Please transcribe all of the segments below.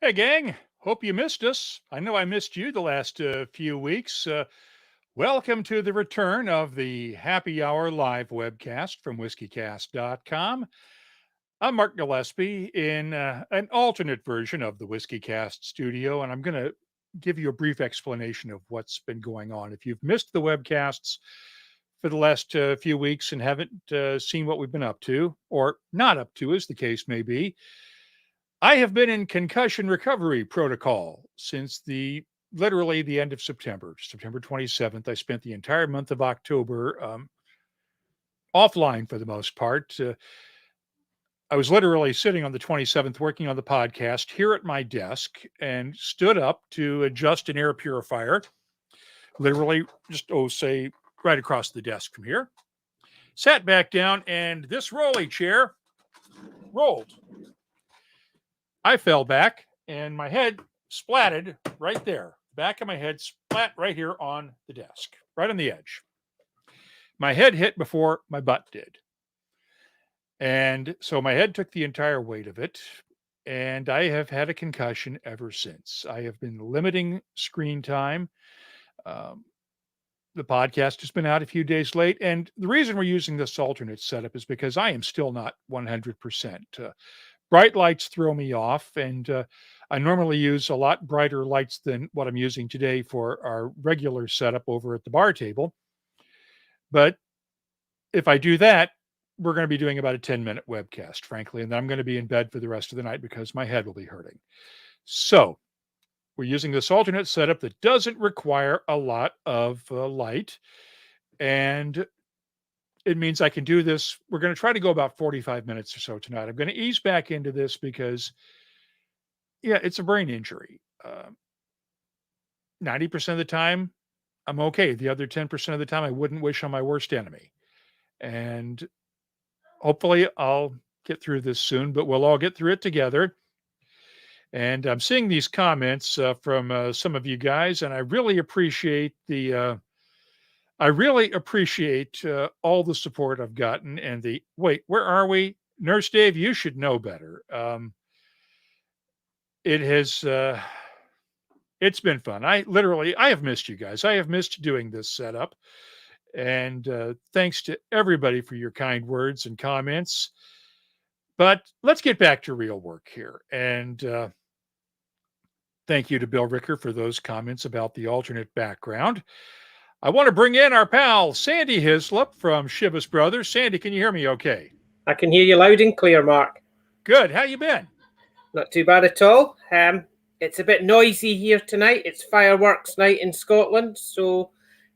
Hey, gang. Hope you missed us. I know I missed you the last few weeks. Welcome to the return of the Happy Hour live webcast from whiskeycast.com. I'm Mark Gillespie in an alternate version of the WhiskyCast studio, and I'm going to give you a brief explanation of what's been going on. If you've missed the webcasts for the last few weeks and haven't seen what we've been up to, or not up to, as the case may be, I have been in concussion recovery protocol since literally the end of September, September 27th. I spent the entire month of October offline for the most part. I was literally sitting on the 27th working on the podcast here at my desk and stood up to adjust an air purifier, literally just, say, right across the desk from here. Sat back down, and this rolly chair rolled. I fell back, and my head splatted right there. Back of my head splat right here on the desk, right on the edge. My head hit before my butt did. And so my head took the entire weight of it, and I have had a concussion ever since. I have been limiting screen time. The podcast has been out a few days late, and the reason we're using this alternate setup is because I am still not 100%. Bright lights throw me off, and I normally use a lot brighter lights than what I'm using today for our regular setup over at the bar table. But if I do that, we're going to be doing about a 10-minute webcast, frankly, and then I'm going to be in bed for the rest of the night because my head will be hurting. So we're using this alternate setup that doesn't require a lot of light, and it means I can do this. We're going to try to go about 45 minutes or so tonight. I'm going to ease back into this because, it's a brain injury. 90% of the time, I'm okay. The other 10% of the time, I wouldn't wish on my worst enemy. And hopefully I'll get through this soon, but we'll all get through it together. And I'm seeing these comments from some of you guys, and I really appreciate all the support I've gotten. And wait, where are we? Nurse Dave, you should know better. It's been fun. I have missed you guys. I have missed doing this setup. And thanks to everybody for your kind words and comments. But let's get back to real work here. And thank you to Bill Ricker for those comments about the alternate background. I want to bring in our pal, Sandy Hyslop from Chivas Brothers. Sandy, can you hear me okay? I can hear you loud and clear, Mark. Good. How you been? Not too bad at all. It's a bit noisy here tonight. It's fireworks night in Scotland. So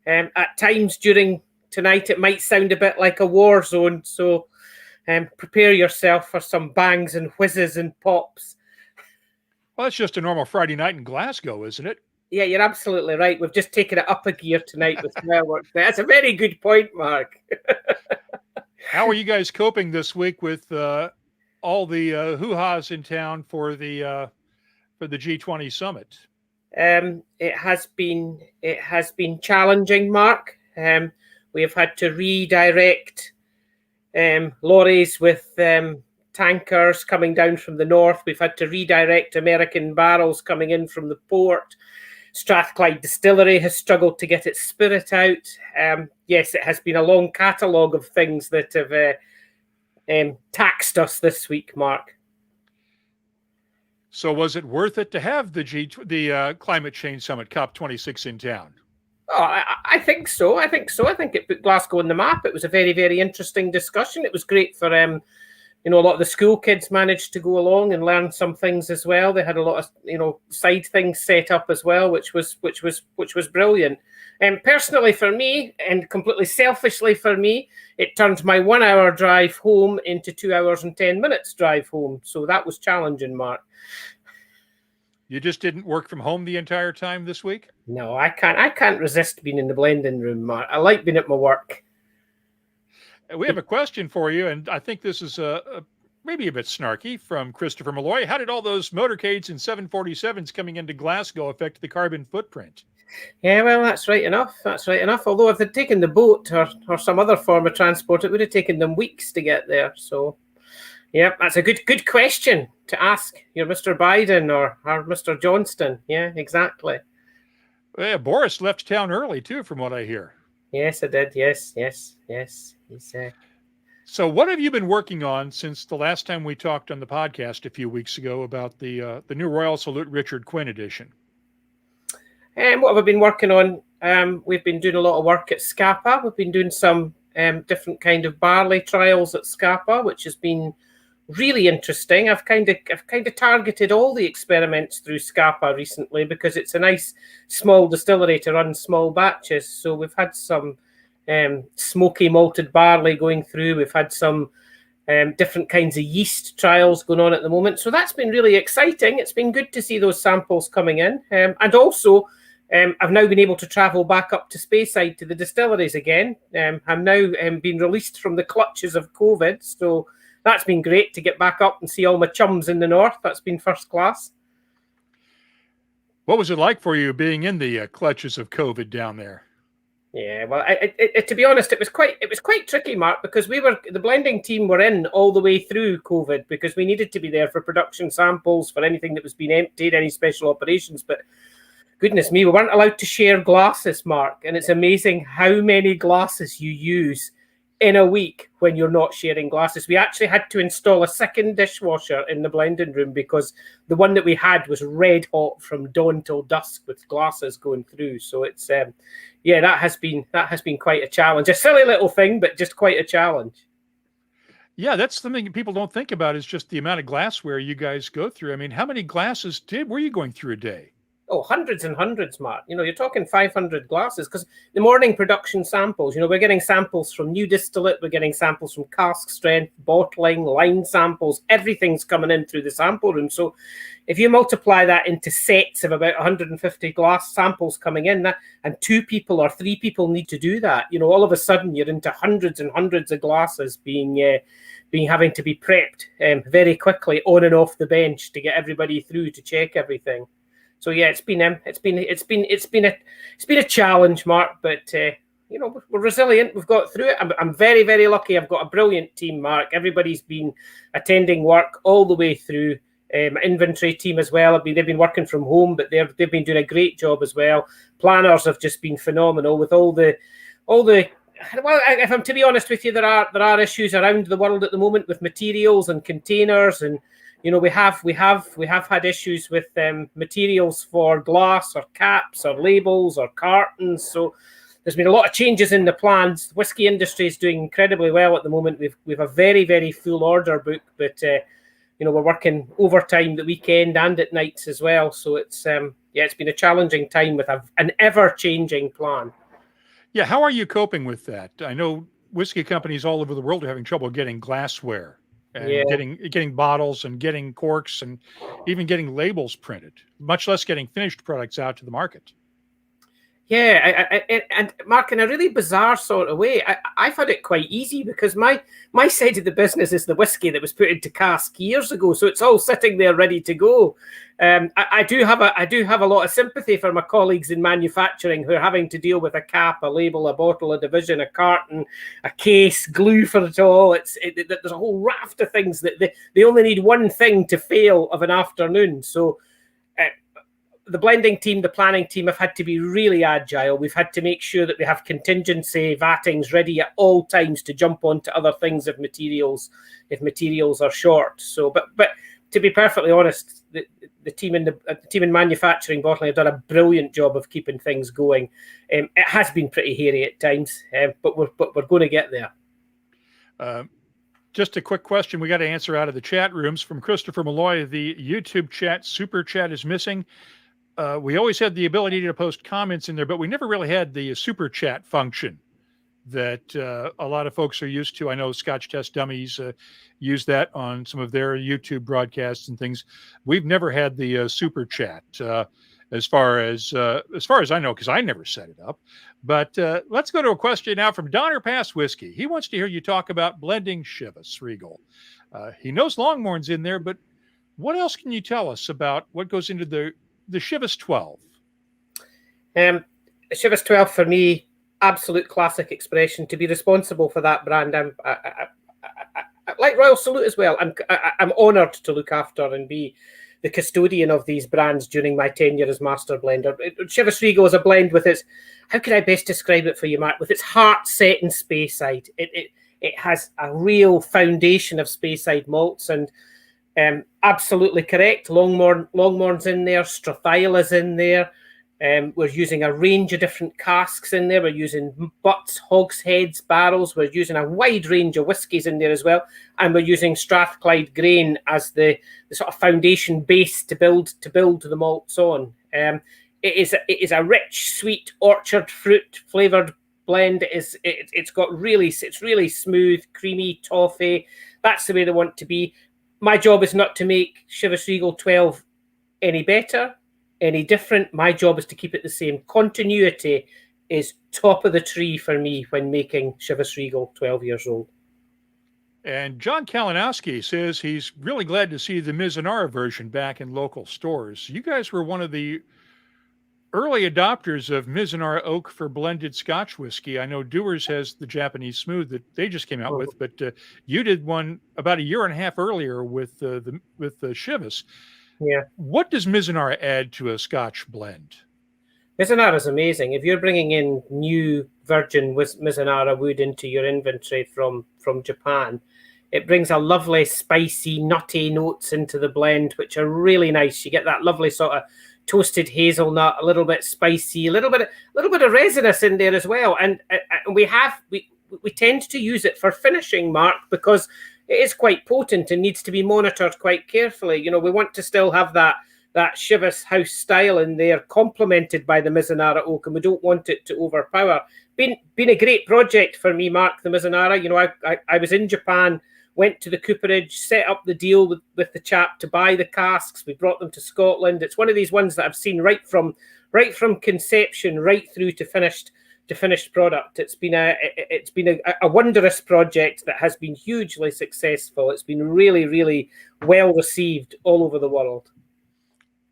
at times during tonight, it might sound a bit like a war zone. So prepare yourself for some bangs and whizzes and pops. Well, it's just a normal Friday night in Glasgow, isn't it? Yeah, you're absolutely right. We've just taken it up a gear tonight with fireworks. That's a very good point, Mark. How are you guys coping this week with all the hoo-has in town for the G20 summit? It has been challenging, Mark. We have had to redirect lorries with tankers coming down from the north. We've had to redirect American barrels coming in from the port. Strathclyde Distillery has struggled to get its spirit out. Yes, it has been a long catalogue of things that have taxed us this week, Mark. So was it worth it to have the Climate Change Summit COP26 in town? Oh, I think so. I think it put Glasgow on the map. It was a very, very interesting discussion. It was great for a lot of the school kids managed to go along and learn some things as well. They had a lot of side things set up as well, which was brilliant. And personally for me, and completely selfishly for me, it turned my 1 hour drive home into 2 hours and 10 minutes drive home. So that was challenging, Mark. You just didn't work from home the entire time this week? No, I can't resist being in the blending room, Mark. I like being at my work. We have a question for you, and I think this is maybe a bit snarky from Christopher Malloy. How did all those motorcades and 747s coming into Glasgow affect the carbon footprint? Yeah, well, that's right enough. Although if they'd taken the boat or some other form of transport, it would have taken them weeks to get there. So Yep, that's a good question to ask your Mr. Biden or Mr. Johnston. Yeah, exactly. Yeah, Boris left town early too, from what I hear. Yes, I did. Yes. He's So, what have you been working on since the last time we talked on the podcast a few weeks ago about the new Royal Salute Richard Quinn edition? what have I been working on? We've been doing a lot of work at Scapa. We've been doing some different kind of barley trials at Scapa, which has been really interesting. I've kind of targeted all the experiments through Scapa recently because it's a nice small distillery to run small batches. So we've had some smoky malted barley going through. We've had some different kinds of yeast trials going on at the moment. So that's been really exciting. It's been good to see those samples coming in. And also, I've now been able to travel back up to Speyside to the distilleries again. I'm now been released from the clutches of COVID. So that's been great to get back up and see all my chums in the north. That's been first class. What was it like for you being in the clutches of COVID down there? Yeah, well, to be honest, it was quite tricky, Mark, because the blending team were in all the way through COVID because we needed to be there for production samples, for anything that was being emptied, any special operations. But goodness me, we weren't allowed to share glasses, Mark, and it's amazing how many glasses you use in a week when you're not sharing glasses. We actually had to install a second dishwasher in the blending room because the one that we had was red hot from dawn till dusk with glasses going through. So it's that has been quite a challenge. A silly little thing, but just quite a challenge. Yeah, that's something people don't think about is just the amount of glassware you guys go through. I mean, how many glasses were you going through a day? Oh, hundreds and hundreds, Mark. You're talking 500 glasses because the morning production samples, we're getting samples from new distillate, we're getting samples from Cask-Strength, bottling, line samples, everything's coming in through the sample room. So if you multiply that into sets of about 150 glass samples coming in, and 2 people or 3 people need to do that, all of a sudden you're into hundreds and hundreds of glasses being having to be prepped very quickly on and off the bench to get everybody through to check everything. So yeah, it's been a challenge, Mark. But we're resilient. We've got through it. I'm very, very lucky. I've got a brilliant team, Mark. Everybody's been attending work all the way through. My inventory team as well. They've been working from home, but they've been doing a great job as well. Planners have just been phenomenal with all the. Well, if I'm to be honest with you, there are issues around the world at the moment with materials and containers and. We have had issues with materials for glass or caps or labels or cartons. So there's been a lot of changes in the plans. The whiskey industry is doing incredibly well at the moment. We've a very, very full order book, but we're working overtime the weekend and at nights as well. So it's been a challenging time with an ever-changing plan. Yeah, how are you coping with that? I know whiskey companies all over the world are having trouble getting glassware. And getting bottles and getting corks and even getting labels printed, much less getting finished products out to the market. Yeah, and Mark, in a really bizarre sort of way, I've had it quite easy because my side of the business is the whiskey that was put into cask years ago, so it's all sitting there ready to go. I do have a lot of sympathy for my colleagues in manufacturing who are having to deal with a cap, a label, a bottle, a division, a carton, a case, glue for it all. There's a whole raft of things that they only need one thing to fail of an afternoon. So. The blending team, the planning team have had to be really agile. We've had to make sure that we have contingency vattings ready at all times to jump onto other things if materials are short. So, but to be perfectly honest, the team in manufacturing bottling have done a brilliant job of keeping things going. It has been pretty hairy at times, but we're going to get there. Just a quick question we got to answer out of the chat rooms from Christopher Malloy. The YouTube chat, super chat is missing. We always had the ability to post comments in there, but we never really had the super chat function that a lot of folks are used to. I know Scotch Test Dummies use that on some of their YouTube broadcasts and things. We've never had the super chat as far as I know, because I never set it up. But let's go to a question now from Donner Pass Whiskey. He wants to hear you talk about blending Chivas Regal. He knows Longmorn's in there, but what else can you tell us about what goes into the Chivas 12? Chivas 12 for me, absolute classic expression. To be responsible for that brand, like Royal Salute as well. I'm honoured to look after and be the custodian of these brands during my tenure as master blender. Chivas Regal is a blend with its, how can I best describe it for you, Mark? With its heart set in Speyside. It has a real foundation of Speyside malts, and absolutely correct. Longmorn's in there, Strathyla's in there. We're using a range of different casks in there. We're using butts, hogsheads, barrels. We're using a wide range of whiskies in there as well. And we're using Strathclyde grain as the sort of foundation base to build the malts on. It is a rich, sweet, orchard fruit flavoured blend. It's really smooth, creamy, toffee. That's the way they want to be. My job is not to make Chivas Regal 12 any better, any different. My job is to keep it the same. Continuity is top of the tree for me when making Chivas Regal 12 years old. And John Kalinowski says he's really glad to see the Mizunara version back in local stores. You guys were one of the early adopters of Mizunara Oak for blended Scotch whiskey. I know Dewar's has the Japanese Smooth that they just came out with, but you did one about a year and a half earlier with the Chivas. Yeah. What does Mizunara add to a Scotch blend? Mizunara is amazing. If you're bringing in new virgin Mizunara wood into your inventory from Japan, it brings a lovely spicy, nutty notes into the blend, which are really nice. You get that lovely sort of toasted hazelnut, a little bit spicy, a little bit of resinous in there as well. And we tend to use it for finishing, Mark, because it is quite potent and needs to be monitored quite carefully. You know, we want to still have that Chivas house style in there, complemented by the Mizunara Oak, and we don't want it to overpower. Been a great project for me, Mark, the Mizunara. You know, I was in Japan, went to the cooperage, set up the deal with the chap to buy the casks. We brought them to Scotland. It's one of these ones that I've seen right from conception right through to finished product. It's been a wondrous project that has been hugely successful. It's been really, really well received all over the world.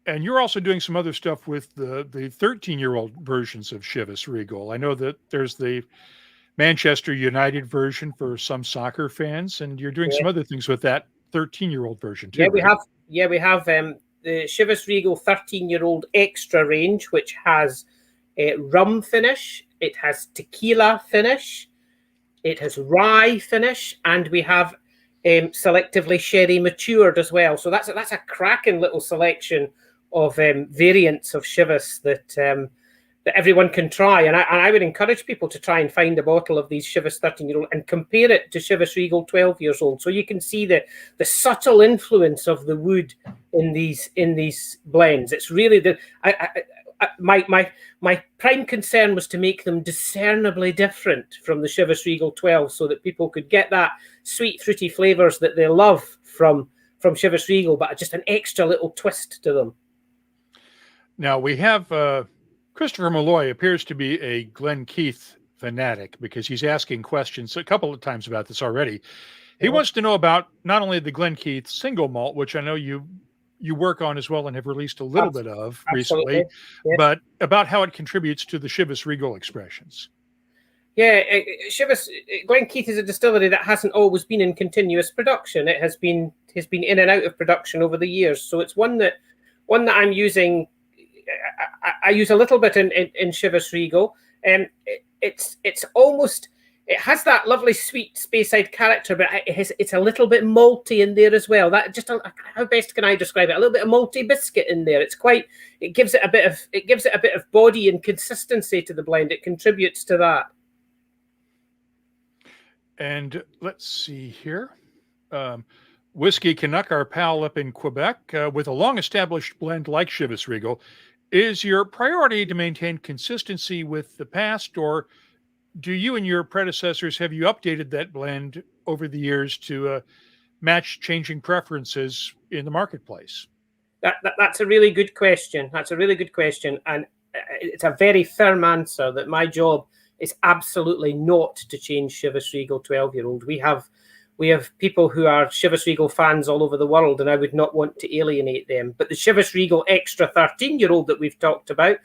And you're also doing some other stuff with the 13-year-old versions of Chivas Regal. I know that there's the Manchester United version for some soccer fans, and you're doing some other things with that 13-year-old version too. Yeah, we have the Chivas Regal 13-year-old extra range, which has a rum finish, it has tequila finish, it has rye finish, and we have selectively sherry matured as well. So that's a cracking little selection of variants of Chivas that everyone can try. And I would encourage people to try and find a bottle of these Chivas 13-year-old and compare it to Chivas Regal 12 years old. So you can see the subtle influence of the wood in these blends. It's really my prime concern was to make them discernibly different from the Chivas Regal 12 so that people could get that sweet, fruity flavors that they love from Chivas Regal, but just an extra little twist to them. Now we have Christopher Malloy appears to be a Glen Keith fanatic because he's asking questions a couple of times about this already. He wants to know about not only the Glen Keith single malt, which I know you work on as well and have released a little bit of recently, but about how it contributes to the Chivas Regal expressions. Yeah, Glen Keith is a distillery that hasn't always been in continuous production. It has been in and out of production over the years. So it's one that I'm using. I use a little bit in Chivas Regal, and it has that lovely sweet Speyside character, but it's a little bit malty in there as well. How best can I describe it? A little bit of malty biscuit in there. It gives it a bit of body and consistency to the blend. It contributes to that. And let's see here. Whiskey Canuck, our pal up in Quebec, with a long-established blend like Chivas Regal, is your priority to maintain consistency with the past, or do you and your predecessors, have you updated that blend over the years to match changing preferences in the marketplace? That's a really good question. And it's a very firm answer that my job is absolutely not to change Chivas Regal 12-year-old. We have people who are Chivas Regal fans all over the world, and I would not want to alienate them. But the Chivas Regal Extra 13-year-old that we've talked about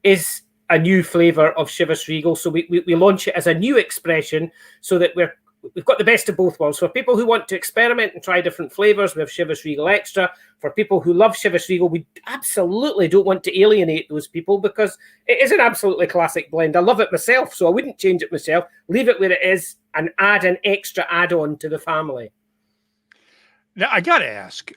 is a new flavour of Chivas Regal. So we launch it as a new expression so that we're we've got the best of both worlds. For people who want to experiment and try different flavors, we have Chivas Regal Extra. For people who love Chivas Regal, we absolutely don't want to alienate those people because it is an absolutely classic blend. I love it myself, so I wouldn't change it myself. Leave it where it is and add an extra add-on to the family. Now, I got to ask,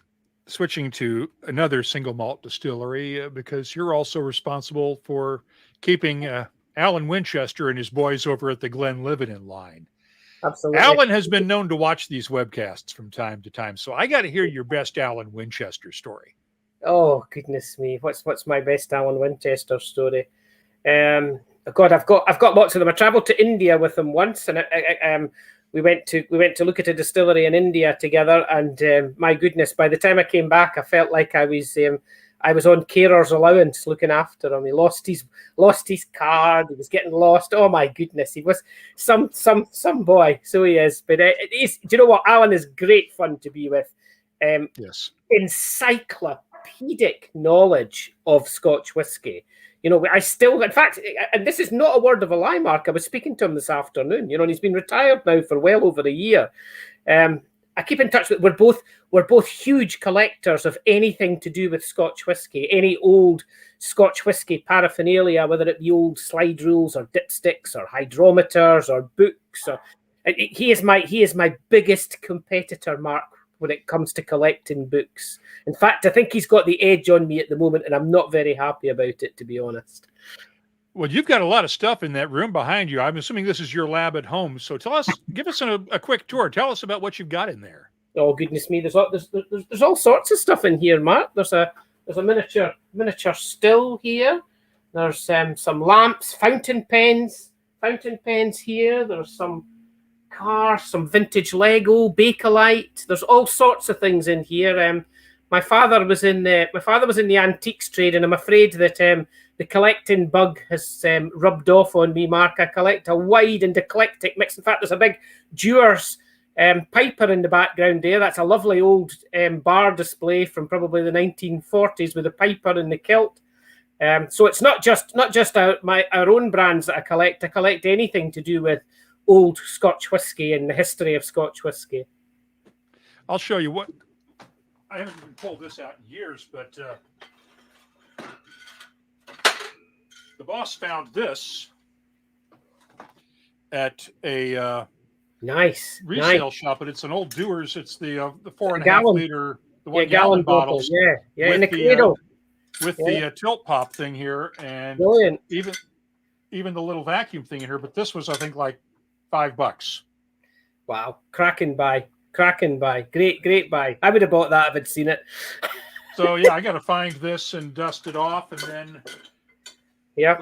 switching to another single malt distillery, because you're also responsible for keeping Alan Winchester and his boys over at the Glenlivet in line. Absolutely. Alan has been known to watch these webcasts from time to time, so I got to hear your best Alan Winchester story. Oh goodness me, what's my best Alan Winchester story? God, I've got lots of them. I travelled to India with them once, and we went to look at a distillery in India together. And my goodness, by the time I came back, I felt like I was on carer's allowance looking after him. He lost his card. He was getting lost. Oh my goodness, he was some boy. So he is. But do you know what? Alan is great fun to be with. Yes. Encyclopedic knowledge of Scotch whisky. You know, I still, in fact, and this is not a word of a lie, Mark. I was speaking to him this afternoon. You know, and he's been retired now for well over a year. I keep in touch with. We're both huge collectors of anything to do with Scotch whisky, any old Scotch whisky paraphernalia, whether it be old slide rules or dipsticks or hydrometers or books. He is my biggest competitor, Mark, when it comes to collecting books. In fact, I think he's got the edge on me at the moment, and I'm not very happy about it, to be honest. Well, you've got a lot of stuff in that room behind you. I'm assuming this is your lab at home. So give us a quick tour. Tell us about what you've got in there. Oh goodness me, there's all sorts of stuff in here, Mark. There's a miniature still here. There's some lamps, fountain pens here. There's some cars, some vintage Lego, Bakelite. There's all sorts of things in here. My father was in the antiques trade, and I'm afraid that the collecting bug has rubbed off on me, Mark. I collect a wide and eclectic mix. In fact, there's a big Dewar's piper in the background there. That's a lovely old bar display from probably the 1940s with the piper and the kilt. So it's not just our own brands that I collect. I collect anything to do with old Scotch whisky and the history of Scotch whisky. I'll show you what. I haven't even pulled this out in years, but the boss found this at a nice resale shop, but it's an old Dewar's. It's the 4.5 gallon liter, the 1 gallon bottles. Yeah, in the cradle with the tilt pop thing here, and brilliant. Even the little vacuum thing in here. But this was, I think, like $5. Wow, cracking buy, great buy. I would have bought that if I'd seen it. So yeah, I got to find this and dust it off, and then yeah,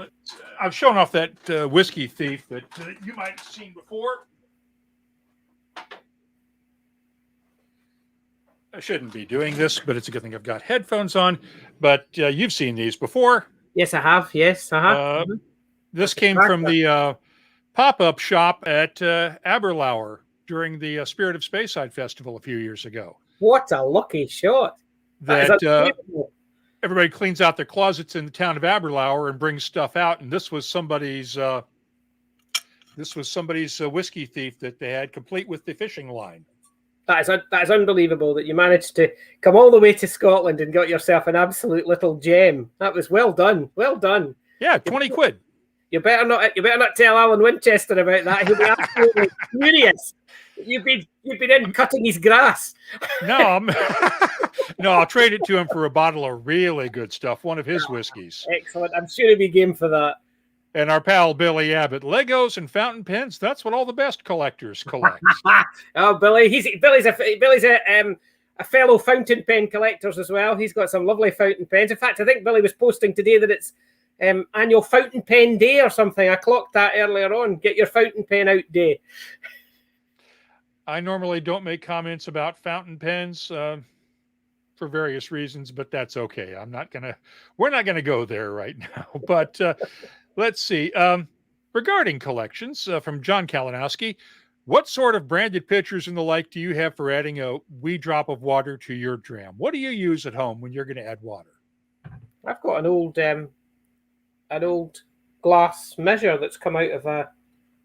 I've shown off that whiskey thief that you might have seen before. I shouldn't be doing this, but it's a good thing I've got headphones on. But you've seen these before. Yes, I have. This came from the pop-up shop at Aberlour during the Spirit of Speyside Festival a few years ago. What a lucky shot! That everybody cleans out their closets in the town of Aberlour and brings stuff out, and this was somebody's whiskey thief that they had, complete with the fishing line. That is unbelievable that you managed to come all the way to Scotland and got yourself an absolute little gem. That was well done. Well done. Yeah, 20 quid. You better not tell Alan Winchester about that. He'll be absolutely furious. You've been in cutting his grass. No, I'll trade it to him for a bottle of really good stuff, one of his whiskeys. Excellent. I'm sure he'll be game for that. And our pal Billy Abbott, Legos and fountain pens. That's what all the best collectors collect. Oh, Billy's a fellow fountain pen collector as well. He's got some lovely fountain pens. In fact, I think Billy was posting today that it's annual fountain pen day or something. I clocked that earlier on. Get your fountain pen out day. I normally don't make comments about fountain pens for various reasons, but that's okay. We're not gonna go there right now. But let's see. Regarding collections from John Kalinowski, what sort of branded pitchers and the like do you have for adding a wee drop of water to your dram? What do you use at home when you're going to add water? I've got an old glass measure that's come out of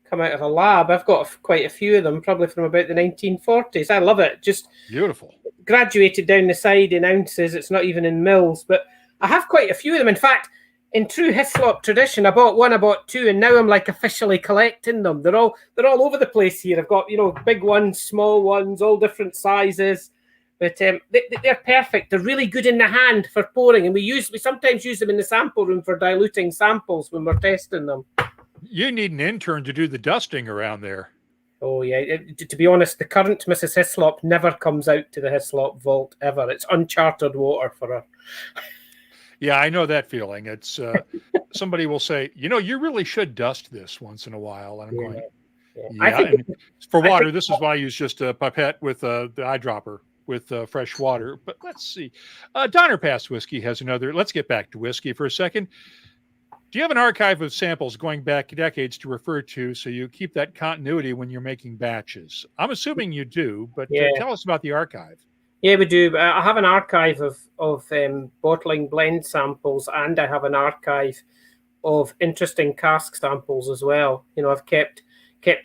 come out of a lab. I've got quite a few of them, probably from about the 1940s. I love it. Just Beautiful. Graduated down the side in ounces. It's not even in mils, but I have quite a few of them. In fact, in true Hyslop tradition, I bought one, I bought two, and now I'm like officially collecting them. They're all over the place here. I've got, big ones, small ones, all different sizes. But they're perfect. They're really good in the hand for pouring, and we sometimes use them in the sample room for diluting samples when we're testing them. You need an intern to do the dusting around there. Oh, yeah. To be honest, the current Mrs. Hyslop never comes out to the Hyslop vault ever. It's uncharted water for her. Yeah, I know that feeling. It's somebody will say, you really should dust this once in a while. And I'm going, and for water, this is why I use just a pipette with the eyedropper with fresh water. But let's see. Donner Pass Whiskey has another. Let's get back to whiskey for a second. Do you have an archive of samples going back decades to refer to so you keep that continuity when you're making batches? I'm assuming you do, but tell us about the archive. Yeah, we do. I have an archive of bottling blend samples, and I have an archive of interesting cask samples as well. I've kept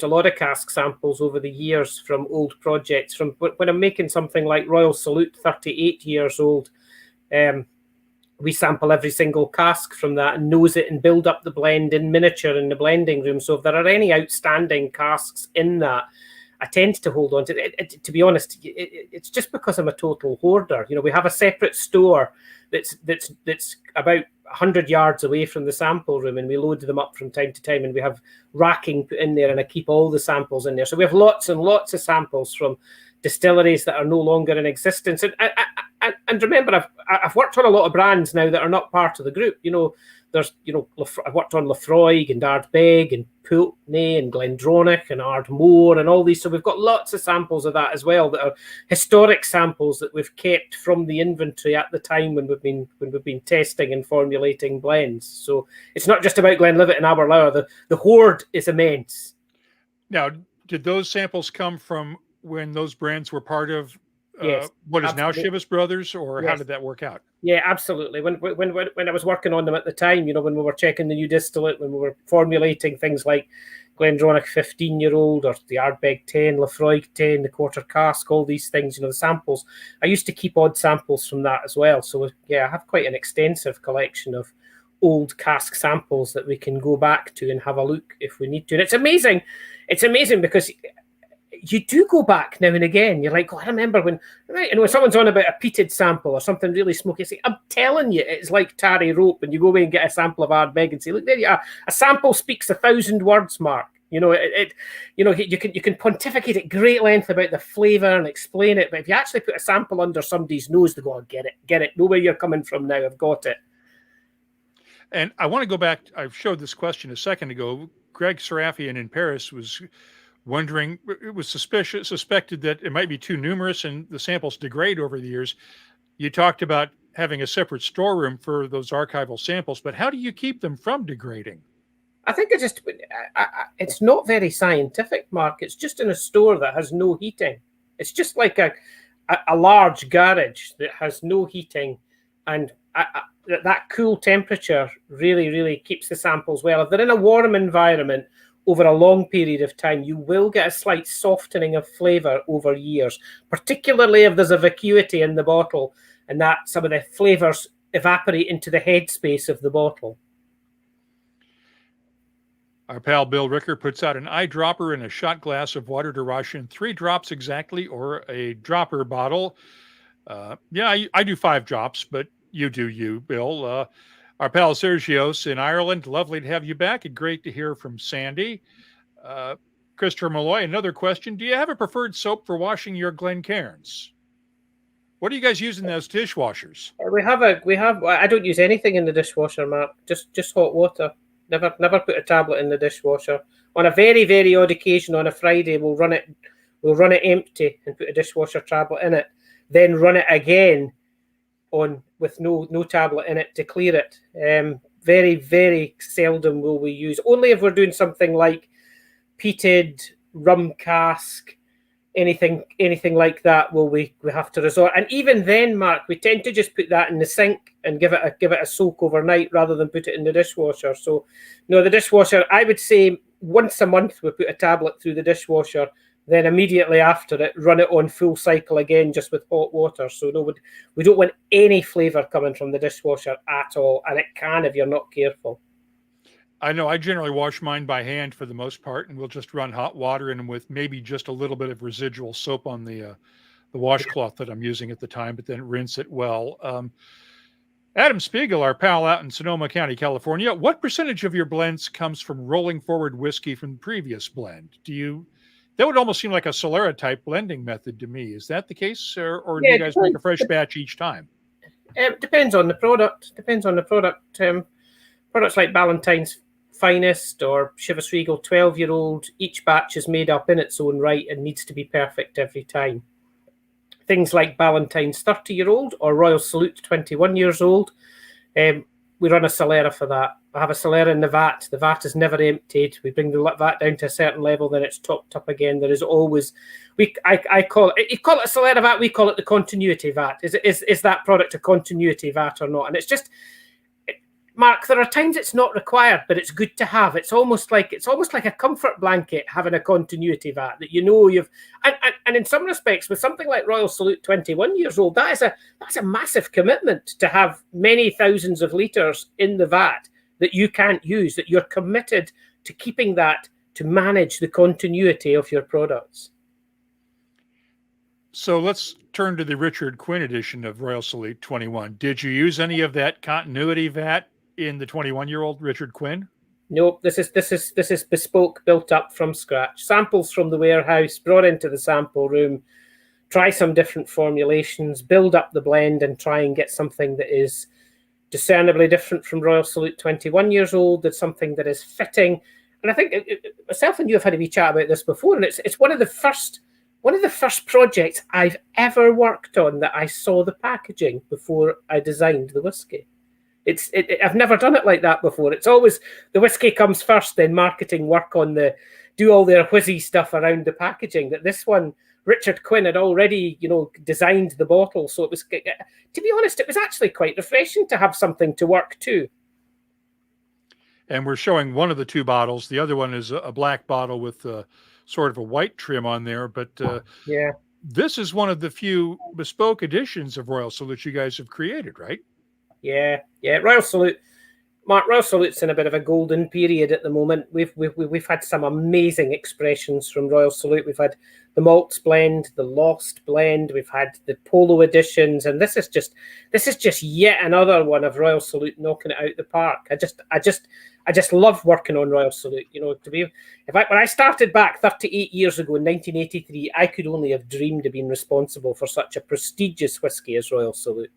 a lot of cask samples over the years from old projects. From when I'm making something like Royal Salute, 38 years old, we sample every single cask from that and nose it and build up the blend in miniature in the blending room. So if there are any outstanding casks in that, I tend to hold on to it. To be honest, it's just because I'm a total hoarder. We have a separate store that's about 100 yards away from the sample room, and we load them up from time to time, and we have racking put in there, and I keep all the samples in there. So we have lots and lots of samples from distilleries that are no longer in existence. And remember, I've worked on a lot of brands now that are not part of the group. There's I've worked on Lafroig and Ardbeg and Pulteney and Glendronach and Ardmore and all these. So we've got lots of samples of that as well that are historic samples that we've kept from the inventory at the time when we've been testing and formulating blends. So it's not just about Glenlivet and Aberlour. The hoard is immense. Now, did those samples come from when those brands were part of what is now Chivas Brothers, or how did that work out? Yeah, absolutely. When I was working on them at the time, when we were checking the new distillate, when we were formulating things like Glendronach 15-year-old or the Ardbeg 10, Lafroig 10, the quarter cask, all these things, the samples. I used to keep odd samples from that as well. So I have quite an extensive collection of old cask samples that we can go back to and have a look if we need to. And it's amazing. It's amazing because you do go back now and again. You're like, I remember when someone's on about a peated sample or something really smoky. I'm telling you, it's like tarry rope. And you go away and get a sample of Ardbeg and say, look, there you are. A sample speaks 1,000 words, Mark. You can pontificate at great length about the flavour and explain it. But if you actually put a sample under somebody's nose, they go, oh, get it. Know where you're coming from now. I've got it. And I want to go back. I showed this question a second ago. Greg Serafian in Paris was wondering, it was suspected that it might be too numerous and the samples degrade over the years. You talked about having a separate storeroom for those archival samples, but how do you keep them from degrading? I think it's not very scientific, Mark. It's just in a store that has no heating. It's just like a large garage that has no heating, and that cool temperature really, really keeps the samples well. If they're in a warm environment over a long period of time, you will get a slight softening of flavour over years, particularly if there's a vacuity in the bottle and that some of the flavours evaporate into the headspace of the bottle. Our pal Bill Ricker puts out an eyedropper and a shot glass of water to ration 3 drops exactly, or a dropper bottle. I do 5 drops, but you do you, Bill. Our pal Sergios in Ireland, lovely to have you back, and great to hear from Sandy. Christopher Malloy, another question. Do you have a preferred soap for washing your Glencairns? What are you guys using those dishwashers? We have. I don't use anything in the dishwasher, Mark. Just hot water. Never put a tablet in the dishwasher. On a very, very odd occasion, on a Friday, we'll run it empty and put a dishwasher tablet in it. Then run it again with no tablet in it to clear it. Very, very seldom will we use. Only if we're doing something like peated, rum cask, anything like that will we have to resort. And even then, Mark, we tend to just put that in the sink and give it a soak overnight rather than put it in the dishwasher. So no, the dishwasher, I would say once a month we put a tablet through the dishwasher. Then immediately after it, run it on full cycle again, just with hot water. So no, we don't want any flavour coming from the dishwasher at all, and it can if you're not careful. I know I generally wash mine by hand for the most part, and we'll just run hot water in them with maybe just a little bit of residual soap on the washcloth that I'm using at the time, but then rinse it well. Adam Spiegel, our pal out in Sonoma County, California, what percentage of your blends comes from rolling forward whiskey from the previous blend? That would almost seem like a Solera type blending method to me. Is that the case, or do you guys make a fresh batch each time? Depends on the product. Products like Ballantine's Finest or Chivas Regal 12-year-old, each batch is made up in its own right and needs to be perfect every time. Things like Ballantine's 30-year-old or Royal Salute 21 years old, we run a Solera for that. I have a Solera in the vat. The vat is never emptied. We bring the vat down to a certain level, then it's topped up again. There is always, I call it, you call it a Solera vat, we call it the continuity vat. Is that product a continuity vat or not? And it's just, Mark, there are times it's not required, but it's good to have. It's almost like a comfort blanket having a continuity vat that you know you've. And in some respects, with something like Royal Salute 21 years old, that's a massive commitment to have many thousands of litres in the vat that you can't use. That you're committed to keeping that to manage the continuity of your products. So let's turn to the Richard Quinn edition of Royal Salute 21. Did you use any of that continuity vat in the 21-year-old Richard Quinn? No, this is bespoke, built up from scratch. Samples from the warehouse, brought into the sample room, try some different formulations, build up the blend and try and get something that is discernibly different from Royal Salute 21 years old, that's something that is fitting. And I think myself and you have had a wee chat about this before, and it's one of the first projects I've ever worked on that I saw the packaging before I designed the whiskey. I've never done it like that before. It's always the whiskey comes first, then marketing work on do all their whizzy stuff around the packaging. That this one, Richard Quinn had already, designed the bottle. So it was, to be honest, it was actually quite refreshing to have something to work to. And we're showing one of the two bottles. The other one is a black bottle with sort of a white trim on there. But yeah, this is one of the few bespoke editions of Royal Salute you guys have created, right? Yeah. Royal Salute, Mark. Royal Salute's in a bit of a golden period at the moment. We've had some amazing expressions from Royal Salute. We've had the Malts blend, the Lost blend. We've had the Polo editions, and this is just yet another one of Royal Salute knocking it out the park. I just love working on Royal Salute. When I started back 38 years ago in 1983, I could only have dreamed of being responsible for such a prestigious whiskey as Royal Salute.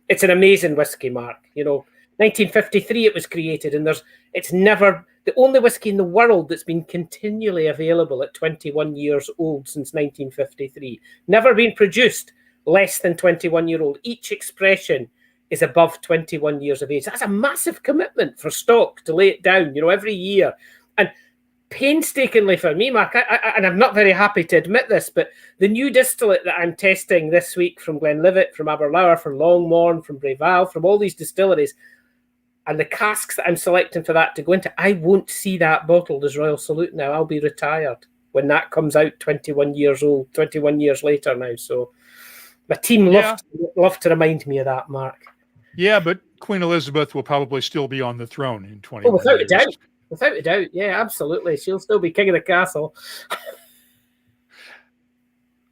It's an amazing whiskey, Mark. 1953 it was created, and it's never the only whiskey in the world that's been continually available at 21 years old since 1953. Never been produced less than 21-year-old. Each expression is above 21 years of age. That's a massive commitment for stock to lay it down, every year. And painstakingly for me, Mark, and I'm not very happy to admit this, but the new distillate that I'm testing this week from Glenlivet, from Aberlour, from Longmorn, from Breval, from all these distilleries, and the casks that I'm selecting for that to go into, I won't see that bottled as Royal Salute now. I'll be retired when that comes out 21 years old, 21 years later now. So my team love to remind me of that, Mark. Yeah, but Queen Elizabeth will probably still be on the throne in 21 without years. a doubt. Without a doubt, yeah, absolutely. She'll still be king of the castle.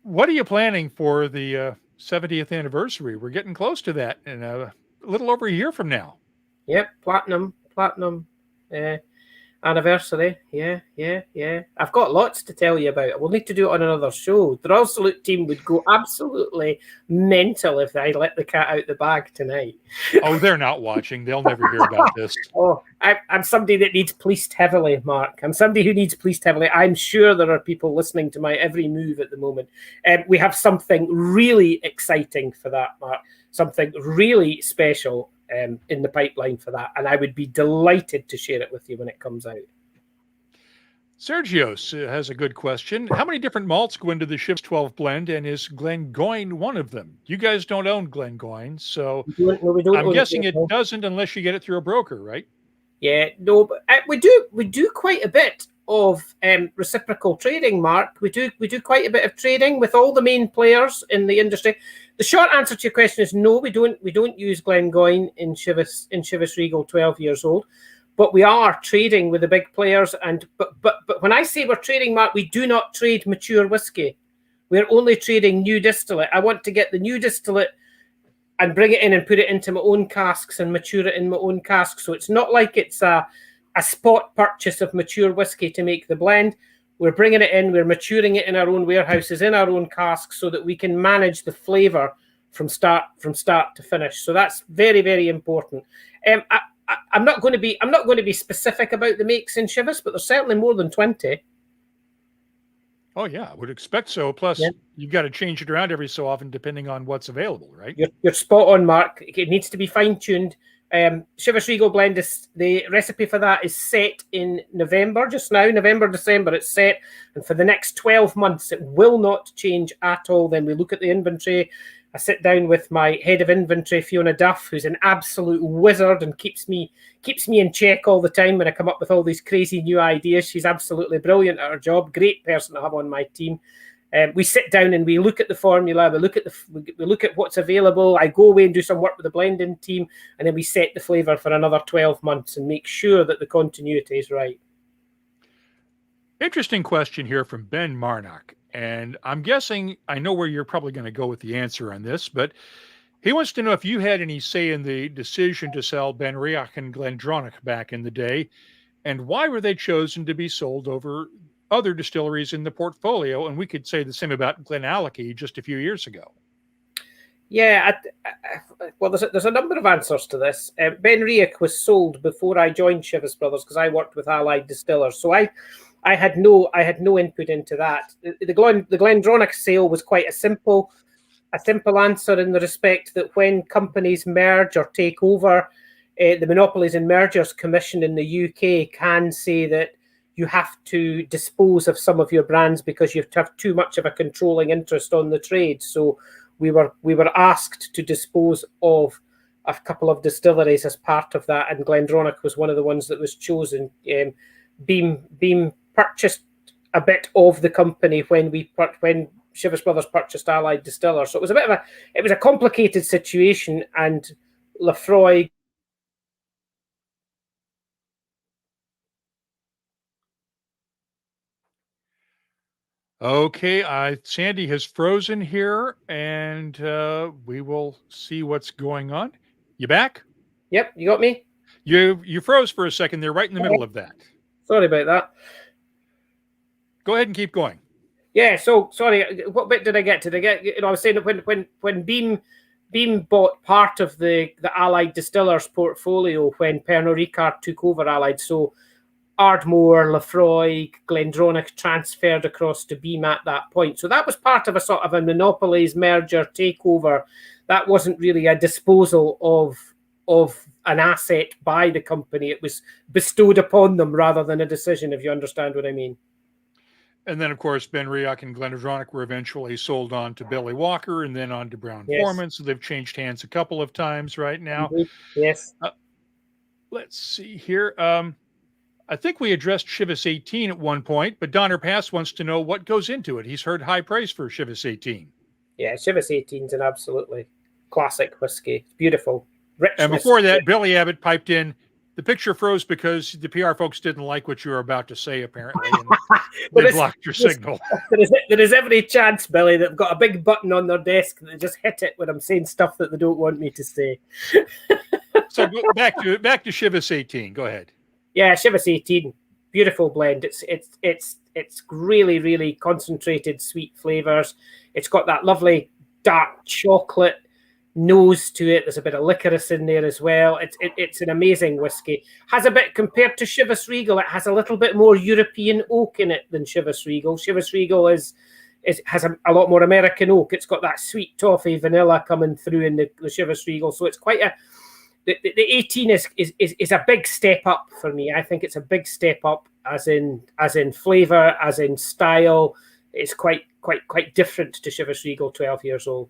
What are you planning for the 70th anniversary? We're getting close to that in a little over a year from now. Yep, platinum anniversary. Yeah. I've got lots to tell you about. We'll need to do it on another show. The Royal Salute team would go absolutely mental if I let the cat out the bag tonight. Oh, they're not watching. They'll never hear about this. Oh, I'm somebody that needs policed heavily, Mark. I'm somebody who needs policed heavily. I'm sure there are people listening to my every move at the moment. We have something really exciting for that, Mark. Something really special in the pipeline for that, and I would be delighted to share it with you when it comes out. Sergios has a good question. How many different malts go into the Chivas 12 blend, and is Glengoyne one of them? You guys don't own Glengoyne, so we don't I'm guessing it doesn't unless you get it through a broker, right? Yeah, no, but we do quite a bit of reciprocal trading, Mark. We do quite a bit of trading with all the main players in the industry. The short answer to your question is no, we don't use Glengoyne in Chivas Regal 12 years old, but we are trading with the big players. And but when I say we're trading, Mark, we do not trade mature whiskey. We're only trading new distillate. I want to get the new distillate and bring it in and put it into my own casks and mature it in my own casks. So it's not like it's a spot purchase of mature whiskey to make the blend. We're bringing it in, we're maturing it in our own warehouses, in our own casks, so that we can manage the flavour from start to finish. So that's very, very important. I'm not going to be specific about the makes in Chivas, but there's certainly more than 20. Oh, yeah, I would expect so. Plus, you've got to change it around every so often depending on what's available, right? You're spot on, Mark. It needs to be fine-tuned. Chivas Regal blend, the recipe for that is set in November, just now, November, December, it's set. And for the next 12 months, it will not change at all. Then we look at the inventory. I sit down with my head of inventory, Fiona Duff, who's an absolute wizard and keeps me in check all the time when I come up with all these crazy new ideas. She's absolutely brilliant at her job. Great person to have on my team. We sit down and we look at the formula. We look at what's available. I go away and do some work with the blending team, and then we set the flavour for another 12 months and make sure that the continuity is right. Interesting question here from Ben Marnock. And I'm guessing I know where you're probably going to go with the answer on this, but he wants to know if you had any say in the decision to sell Ben Riach and Glendronach back in the day, and why were they chosen to be sold over other distilleries in the portfolio? And we could say the same about Glenallachie just a few years ago. Yeah, well, there's a number of answers to this. Ben Riach was sold before I joined Chivas Brothers because I worked with Allied Distillers, so I had no input into that. The Glendronach sale was quite a simple answer in the respect that when companies merge or take over, the Monopolies and Mergers Commission in the UK can say that you have to dispose of some of your brands because you have too much of a controlling interest on the trade. So we were asked to dispose of a couple of distilleries as part of that, and Glendronach was one of the ones that was chosen. Beam purchased a bit of the company when Chivas Brothers purchased Allied Distillers, so it was a complicated situation, and Lefroy. Okay, Sandy has frozen here, and we will see what's going on. You back? Yep, you got me. You froze for a second there, right in the middle of that. Sorry about that. Go ahead and keep going. Yeah, so sorry, what bit did I get to? I was saying that when Beam bought part of the Allied Distillers portfolio when Pernod Ricard took over Allied, so Ardmore, Lefroy, Glendronach transferred across to Beam at that point. So that was part of a sort of a monopolies merger takeover. That wasn't really a disposal of an asset by the company. It was bestowed upon them rather than a decision, if you understand what I mean. And then, of course, Ben Riach and Glendronach were eventually sold on to Billy Walker and then on to Brown-Forman. So they've changed hands a couple of times right now. Yes. Let's see here. I think we addressed Chivas 18 at one point, but Donner Pass wants to know what goes into it. He's heard high praise for Chivas 18. Yeah, Chivas 18 is an absolutely classic whiskey. It's beautiful. Rich and before that, Billy Abbott piped in, the picture froze because the PR folks didn't like what you were about to say, apparently. And they blocked your signal. There is every chance, Billy, that I've got a big button on their desk that they just hit it when I'm saying stuff that they don't want me to say. So back to Chivas 18. Go ahead. Yeah, Chivas 18, beautiful blend. It's really, really concentrated sweet flavors. It's got that lovely dark chocolate nose to it. There's a bit of licorice in there as well. It's an amazing whiskey. Has a bit, compared to Chivas Regal, it has a little bit more European oak in it than Chivas Regal. Chivas Regal has a lot more American oak. It's got that sweet toffee vanilla coming through in the Chivas Regal. So it's quite the 18 is a big step up for me. I think it's a big step up as in flavor, as in style. It's quite different to Chivas Regal 12 years old.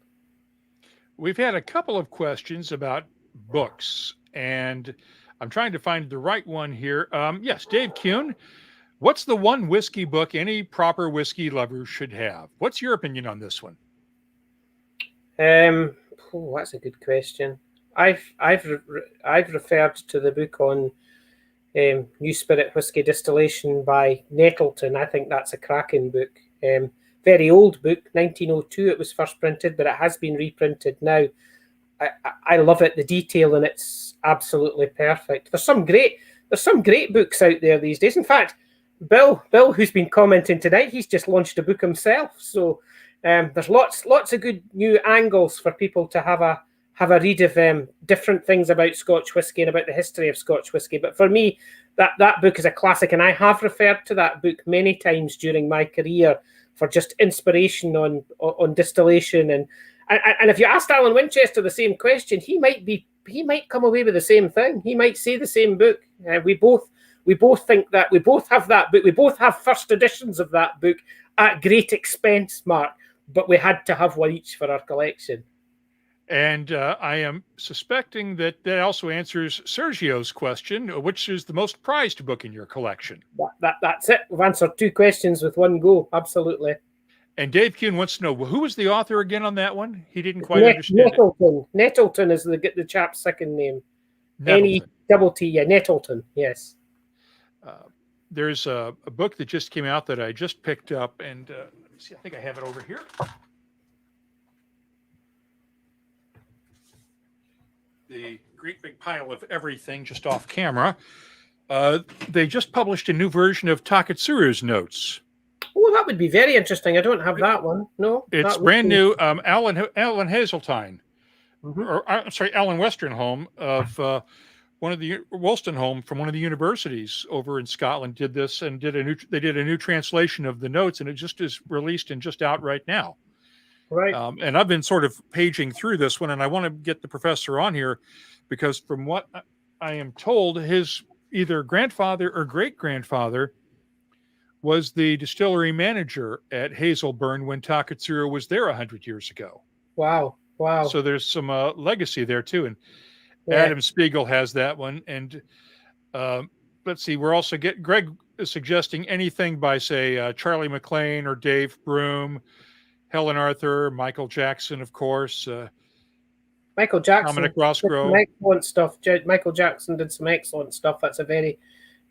We've had a couple of questions about books, and I'm trying to find the right one here. Yes, Dave Kuhn. What's the one whiskey book any proper whiskey lover should have? What's your opinion on this one? That's a good question. I've referred to the book on New Spirit Whisky Distillation by Nettleton. I think that's a cracking book. Very old book, 1902 it was first printed, but it has been reprinted now. I love it. The detail in it's absolutely perfect. There's some great books out there these days. In fact, Bill, who's been commenting tonight, he's just launched a book himself. So there's lots of good new angles for people to have a read of different things about Scotch whisky and about the history of Scotch whisky. But for me, that book is a classic, and I have referred to that book many times during my career for just inspiration on distillation. And if you asked Alan Winchester the same question, he might come away with the same thing. He might say the same book. We both think that we both have that book. We both have first editions of that book at great expense, Mark, but we had to have one each for our collection. And I am suspecting that also answers Sergio's question, which is the most prized book in your collection. That's it. We've answered two questions with one go. Absolutely. And Dave Kuhn wants to know, who was the author again on that one? He didn't quite understand Nettleton. It. Nettleton is the chap's second name. N-E-T-T, yeah, Nettleton, yes. There's a book that just came out that I just picked up, and let me see, I think I have it over here. The great big pile of everything just off camera. They just published a new version of Takatsuru's notes. Oh, that would be very interesting. I don't have that one. No, it's brand new. Alan Hazeltine, or I'm sorry, Alan Westernholm of one of the Wolstenholme from one of the universities over in Scotland did this and they did a new translation of the notes, and it just is released and just out right now. Right. And I've been sort of paging through this one, and I want to get the professor on here because from what I am told, his either grandfather or great-grandfather was the distillery manager at Hazelburn when Takatsuru was there 100 years ago. Wow. So there's some legacy there too. And Adam Spiegel has that one. And let's see, we're also Greg is suggesting anything by, say, Charlie McLean or Dave Broom, Helen Arthur, Michael Jackson, of course. Michael Jackson. Dominic Roscoe. Excellent stuff. Michael Jackson did some excellent stuff. That's a very,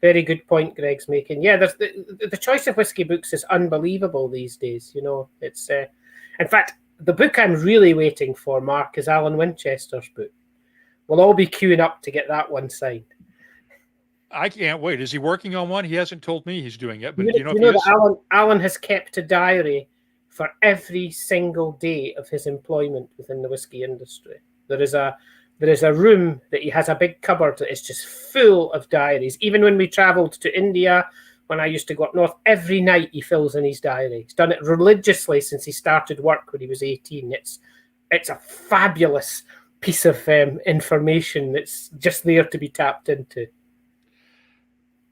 very good point Greg's making. Yeah, there's the choice of whiskey books is unbelievable these days. You know, it's in fact, the book I'm really waiting for, Mark, is Alan Winchester's book. We'll all be queuing up to get that one signed. I can't wait. Is he working on one? He hasn't told me he's doing it, but you know that Alan has kept a diary for every single day of his employment within the whiskey industry. There is a room that he has, a big cupboard that is just full of diaries. Even when we traveled to India, when I used to go up north, every night he fills in his diary. He's done it religiously since he started work when he was 18. It's a fabulous piece of information that's just there to be tapped into.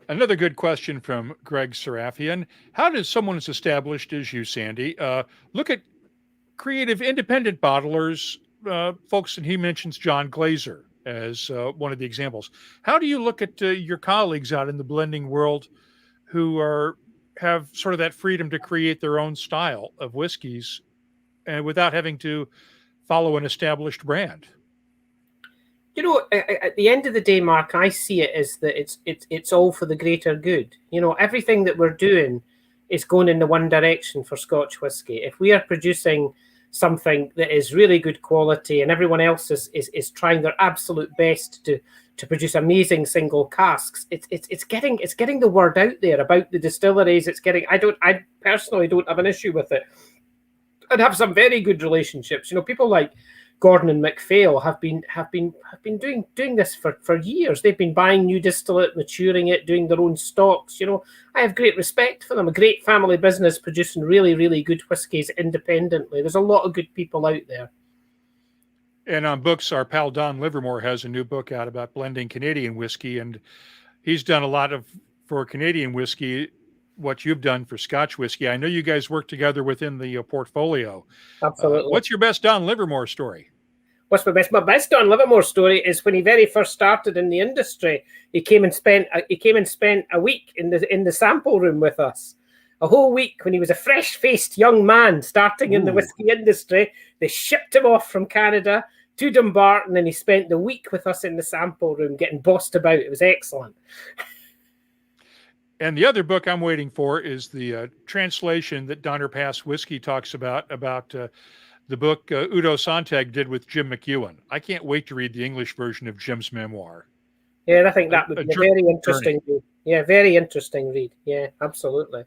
Another good question from Greg Serafian. How does someone as established as you, Sandy, look at creative independent bottlers, folks, and he mentions John Glazer as one of the examples. How do you look at your colleagues out in the blending world who have sort of that freedom to create their own style of whiskeys and without having to follow an established brand? You know, at the end of the day, Mark, I see it as that it's all for the greater good. You know, everything that we're doing is going in the one direction for Scotch whisky. If we are producing something that is really good quality and everyone else is trying their absolute best to produce amazing single casks, it's getting the word out there about the distilleries. I personally don't have an issue with it. I'd have some very good relationships. You know, people like Gordon and MacPhail have been doing this for years. They've been buying new distillate, maturing it, doing their own stocks. You know, I have great respect for them. A great family business producing really, really good whiskies independently. There's a lot of good people out there. And on books, our pal Don Livermore has a new book out about blending Canadian whiskey, and he's done a lot for Canadian whiskey what you've done for Scotch whiskey. I know you guys work together within the portfolio. Absolutely. What's your best Don Livermore story? my best Don Livermore story is when he very first started in the industry. He came and spent a week in the sample room with us. A whole week when he was a fresh-faced young man starting in the whiskey industry. They shipped him off from Canada to Dumbarton, and he spent the week with us in the sample room getting bossed about. It was excellent. And the other book I'm waiting for is the translation that Donner Pass Whiskey talks about the book Udo Sontag did with Jim McEwen. I can't wait to read the English version of Jim's memoir. Yeah, I think that would be a very interesting read. Yeah, very interesting read. Yeah, absolutely.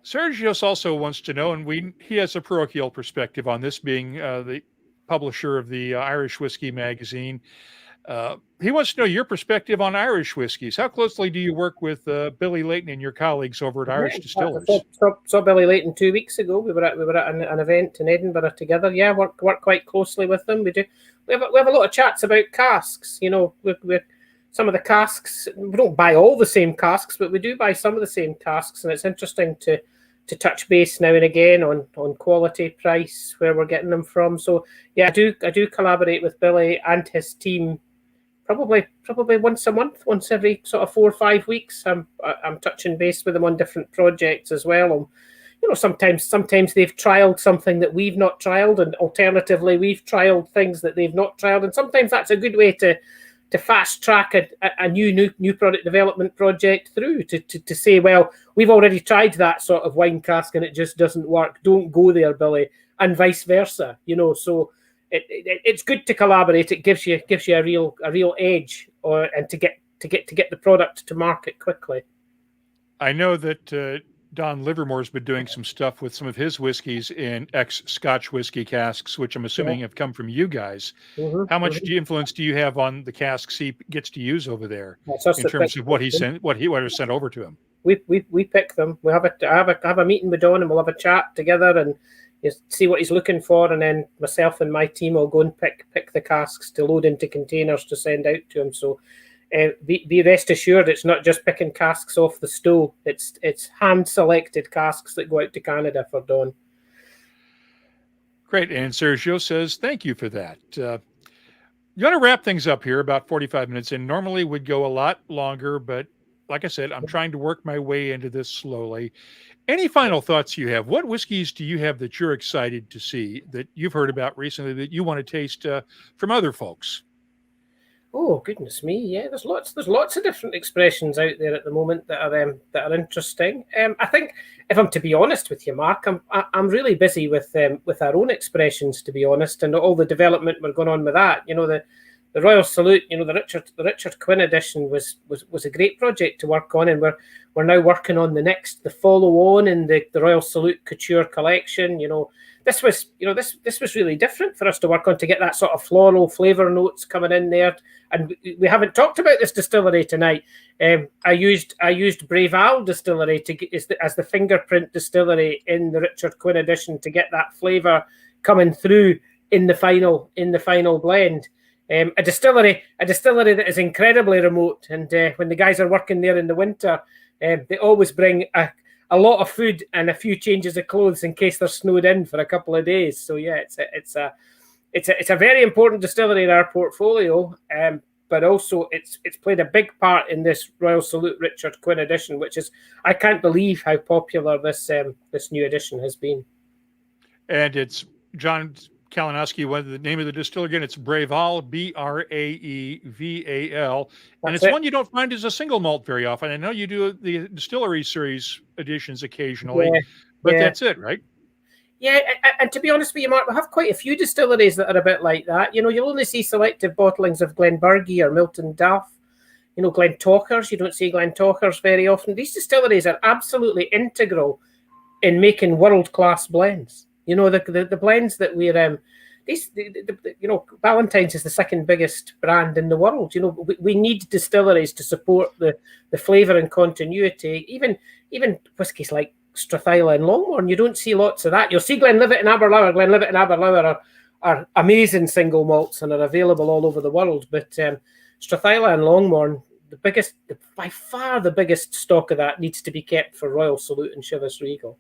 Sergios also wants to know, and he has a parochial perspective on this, being the publisher of the Irish Whiskey magazine. He wants to know your perspective on Irish whiskeys. How closely do you work with Billy Layton and your colleagues over at Irish Distillers? Saw Billy Layton 2 weeks ago. We were at an event in Edinburgh together. Yeah, work quite closely with them. We do. We have a lot of chats about casks. You know, with some of the casks. We don't buy all the same casks, but we do buy some of the same casks, and it's interesting to touch base now and again on quality, price, where we're getting them from. So yeah, I do collaborate with Billy and his team. Probably once a month, once every sort of 4 or 5 weeks. I'm touching base with them on different projects as well. You know, sometimes they've trialed something that we've not trialed, and alternatively, we've trialed things that they've not trialed. And sometimes that's a good way to fast track a new product development project through to say, well, we've already tried that sort of wine cask and it just doesn't work. Don't go there, Billy, and vice versa. You know, so. It's good to collaborate. It gives you a real edge, and to get the product to market quickly. I know that Don Livermore's been doing some stuff with some of his whiskeys in ex-Scotch whiskey casks, which I'm assuming have come from you guys. Mm-hmm, How much influence do you have on the casks he gets to use over there in terms of what he sent over to him? We pick them. I have a meeting with Don, and we'll have a chat together and see what he's looking for, and then myself and my team will go and pick the casks to load into containers to send out to him. So be rest assured, it's not just picking casks off the stove. It's hand-selected casks that go out to Canada for Don. Great. And Sergio says, thank you for that. You want to wrap things up here, about 45 minutes in. Normally we'd go a lot longer, but like I said, I'm trying to work my way into this slowly. Any final thoughts you have? What whiskeys do you have that you're excited to see, that you've heard about recently, that you want to taste from other folks? Oh, goodness me! Yeah, there's lots of different expressions out there at the moment that are interesting. I think, if I'm to be honest with you, Mark, I'm really busy with our own expressions, to be honest, and all the development we're going on with that. You know, the Royal Salute, you know, the Richard Quinn edition was a great project to work on, and we're now working on the follow on in the Royal Salute Couture collection. You know, this was really different for us to work on, to get that sort of floral flavour notes coming in there. And we haven't talked about this distillery tonight. I used Breval Distillery as the fingerprint distillery in the Richard Quinn edition to get that flavour coming through in the final blend. A distillery that is incredibly remote, and when the guys are working there in the winter, they always bring a lot of food and a few changes of clothes in case they're snowed in for a couple of days. So yeah, it's a very important distillery in our portfolio, but also it's played a big part in this Royal Salute Richard Quinn edition, which is, I can't believe how popular this new edition has been. And it's John Kalinowski, what the name of the distiller again? It's Breval, Braeval, and it's one you don't find as a single malt very often. I know you do the distillery series editions occasionally, but that's it, right? Yeah, and to be honest with you, Mark, we have quite a few distilleries that are a bit like that. You know, you'll only see selective bottlings of Glenburgie or Milton Duff. You know, Glentalkers, you don't see Glentalkers very often. These distilleries are absolutely integral in making world-class blends. You know, the blends that we're you know, Ballantine's is the second biggest brand in the world. You know, we need distilleries to support the flavour and continuity. Even whiskies like Strathyla and Longmorn, you don't see lots of that. You'll see Glenlivet and Aberlour. Glenlivet and Aberlour are amazing single malts and are available all over the world. But Strathyla and Longmorn, by far the biggest stock of that needs to be kept for Royal Salute and Chivas Regal.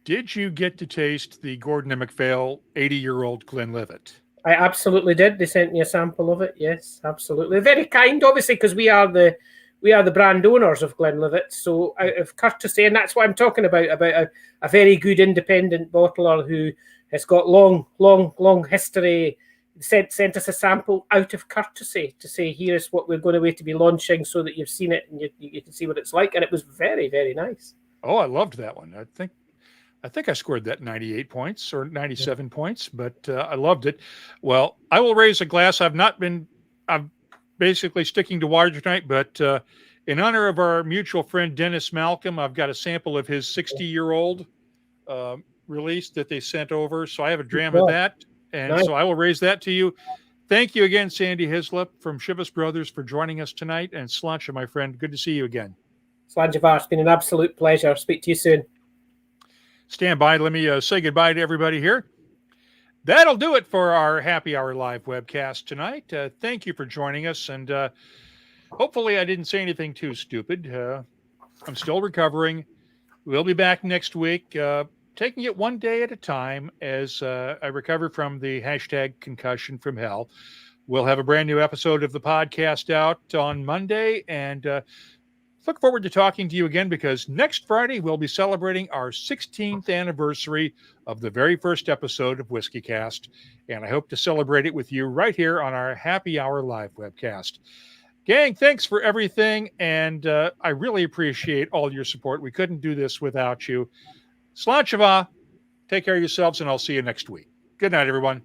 Did you get to taste the Gordon and MacPhail 80-year-old Glenlivet? I absolutely did. They sent me a sample of it. Yes, absolutely. Very kind, obviously, because we are the brand owners of Glenlivet. So out of courtesy, and that's what I'm talking about a very good independent bottler who has got long history. Sent us a sample out of courtesy to say, here's what we're going to be launching, so that you've seen it and you can see what it's like. And it was very, very nice. Oh, I loved that one. I think I scored that 98 points or 97 points, but I loved it. Well, I will raise a glass. I'm basically sticking to water tonight, but in honor of our mutual friend Dennis Malcolm, I've got a sample of his 60-year-old release that they sent over. So I have a dram of that. And so I will raise that to you. Thank you again, Sandy Hyslop from Chivas Brothers, for joining us tonight. And Sláinte, my friend, good to see you again. Sláinte, it's been an absolute pleasure. Speak to you soon. Stand by. Let me say goodbye to everybody here. That'll do it for our Happy Hour Live webcast tonight. Thank you for joining us. And hopefully I didn't say anything too stupid. I'm still recovering. We'll be back next week, taking it one day at a time as I recover from the hashtag concussion from hell. We'll have a brand new episode of the podcast out on Monday, and look forward to talking to you again, because next Friday we'll be celebrating our 16th anniversary of the very first episode of WhiskyCast, and I hope to celebrate it with you right here on our Happy Hour Live webcast. Gang, thanks for everything, and I really appreciate all your support. We couldn't do this without you. Sláinte, take care of yourselves, and I'll see you next week. Good night, everyone.